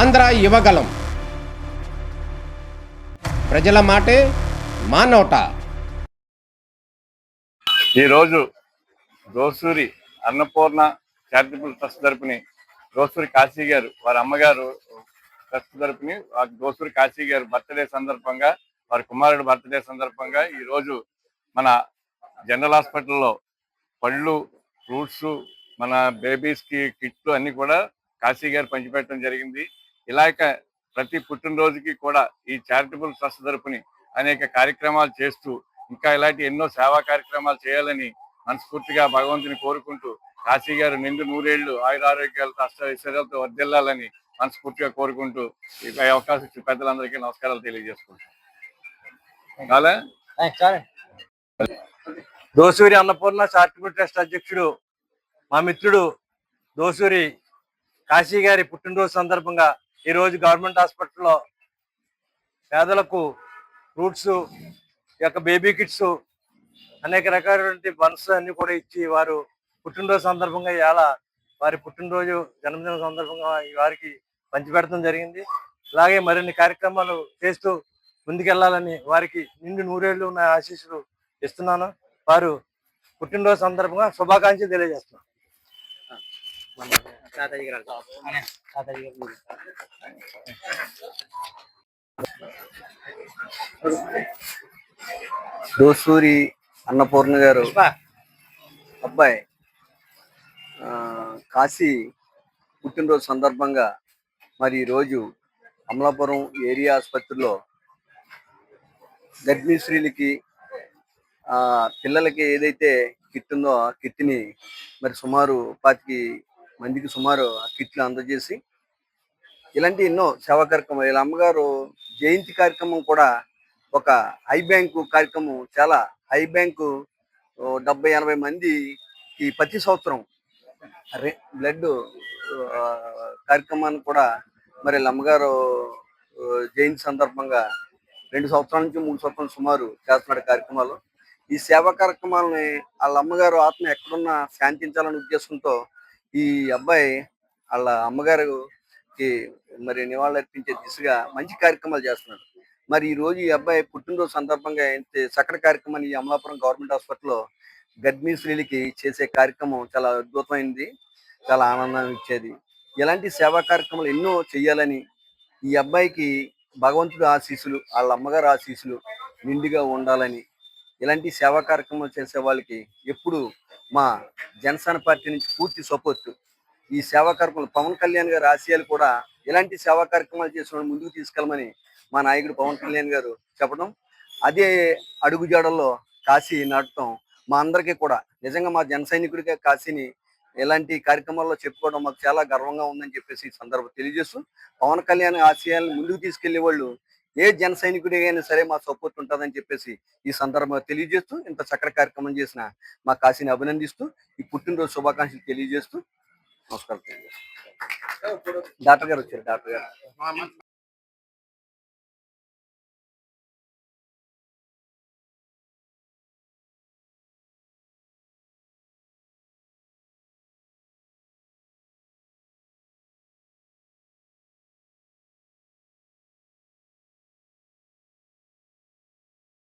ఆంధ్ర యువగలం. ప్రజల మాటే మా నోట. ఈరోజు దోసూరి అన్నపూర్ణ చారిటబుల్ ట్రస్ట్ తరపుని దోసూరి కాశీ గారు వారి అమ్మగారు ట్రస్ట్ తరపుని దోసూరి కాశీ గారు బర్త్డే సందర్భంగా వారి కుమారుడు బర్త్డే సందర్భంగా ఈరోజు మన జనరల్ హాస్పిటల్లో పళ్ళు, ఫ్రూట్స్, మన బేబీస్కి కిట్లు అన్ని కూడా కాశీ గారు పంచిపెట్టడం జరిగింది. ఇలాగ ప్రతి పుట్టినరోజుకి కూడా ఈ చారిటబుల్ ట్రస్ట్ తరపుని అనేక కార్యక్రమాలు చేస్తూ ఇంకా ఇలాంటి ఎన్నో సేవా కార్యక్రమాలు చేయాలని మనస్ఫూర్తిగా భగవంతుని కోరుకుంటూ కాశీ గారు నిండు నూరేళ్లు ఆయురారోగ్యాలతో అష్టైశ్వర్యాలతో వర్ధిల్లాలని మనస్ఫూర్తిగా కోరుకుంటూ ఈ అవకాశం ఇచ్చిన పెద్దలందరికీ నమస్కారాలు తెలియజేసుకుంటాం. దోసూరి అన్నపూర్ణ చారిటబుల్ ట్రస్ట్ అధ్యక్షుడు మా మిత్రుడు దోసూరి కాశీ గారి పుట్టినరోజు సందర్భంగా ఈరోజు గవర్నమెంట్ హాస్పిటల్లో పేదలకు ఫ్రూట్స్, బేబీ కిట్స్, అనేక రకాలైనటువంటి బన్స్ అన్ని కూడా ఇచ్చి వారు పుట్టినరోజు సందర్భంగా ఇలా వారి పుట్టినరోజు జన్మదిన సందర్భంగా వారికి పంచిపెట్టడం జరిగింది. అలాగే మరిన్ని కార్యక్రమాలు చేస్తూ ముందుకెళ్లాలని వారికి నిండు నూరేళ్లు ఉన్న ఆశీస్సులు ఇస్తున్నాను. వారు పుట్టినరోజు సందర్భంగా శుభాకాంక్షలు తెలియజేస్తున్నాను. దోసూరి అన్నపూర్ణ గారు అబ్బాయి కాశీ పుట్టినరోజు సందర్భంగా మరి ఈరోజు అమలాపురం ఏరియా ఆసుపత్రిలో గర్భిణీ స్త్రీలకి పిల్లలకి ఏదైతే కిట్ ఉందో ఆ కిట్ని మరి సుమారు 25 మందికి సుమారు ఆ కిట్లు అందజేసి ఇలాంటి ఎన్నో సేవా కార్యక్రమాలు, వీళ్ళ అమ్మగారు జయంతి కార్యక్రమం కూడా ఒక హై బ్యాంకు కార్యక్రమం, చాలా హై బ్యాంకు 70-80 మందికి ప్రతి సంవత్సరం బ్లడ్ కార్యక్రమాన్ని కూడా మరి వీళ్ళ అమ్మగారు జయంతి సందర్భంగా 2 సంవత్సరాల నుంచి 3 సంవత్సరాలు సుమారు చేస్తున్న కార్యక్రమాలు. ఈ సేవా కార్యక్రమాలని వాళ్ళ అమ్మగారు ఆత్మ ఎక్కడున్నా శాంతించాలనే ఉద్దేశంతో ఈ అబ్బాయి వాళ్ళ అమ్మగారికి మరి నివాళులర్పించే దిశగా మంచి కార్యక్రమాలు చేస్తున్నాడు. మరి ఈ రోజు ఈ అబ్బాయి పుట్టినరోజు సందర్భంగా చక్కటి కార్యక్రమాన్ని ఈ అమలాపురం గవర్నమెంట్ హాస్పిటల్లో గర్భిణీ స్త్రీలకి చేసే కార్యక్రమం చాలా అద్భుతమైనది, చాలా ఆనందం ఇచ్చేది. ఇలాంటి సేవా కార్యక్రమాలు ఎన్నో చేయాలని ఈ అబ్బాయికి భగవంతుడు ఆశీస్సులు, వాళ్ళ అమ్మగారు ఆశీస్సులు నిండుగా ఉండాలని, ఇలాంటి సేవా కార్యక్రమాలు చేసే వాళ్ళకి ఎప్పుడు మా జనసేన పార్టీ నుంచి పూర్తి సపోర్ట్. ఈ సేవా కార్యక్రమాలు పవన్ కళ్యాణ్ గారి ఆశయాలు కూడా ఇలాంటి సేవా కార్యక్రమాలు చేసిన ముందుకు తీసుకెళ్ళమని మా నాయకుడు పవన్ కళ్యాణ్ గారు చెప్పడం, అదే అడుగుజాడల్లో కాశీ నాటడం మా అందరికీ కూడా నిజంగా మా జన సైనికుడిగా కాశీని ఇలాంటి కార్యక్రమాల్లో చెప్పుకోవడం మాకు చాలా గర్వంగా ఉందని చెప్పేసి ఈ సందర్భం తెలియజేస్తూ, పవన్ కళ్యాణ్ ఆశయాలను ముందుకు తీసుకెళ్లే వాళ్ళు ఏ జన సైనికుడికైనా సరే మా సపోర్ట్ ఉంటుందని చెప్పేసి ఈ సందర్భంగా తెలియజేస్తూ, ఇంత చక్కటి కార్యక్రమం చేసిన మా కాశీని అభినందిస్తూ ఈ పుట్టినరోజు శుభాకాంక్షలు తెలియజేస్తూ నమస్కారం తెలియజేస్తాం. డాక్టర్ గారు వచ్చారు. డాక్టర్ గారు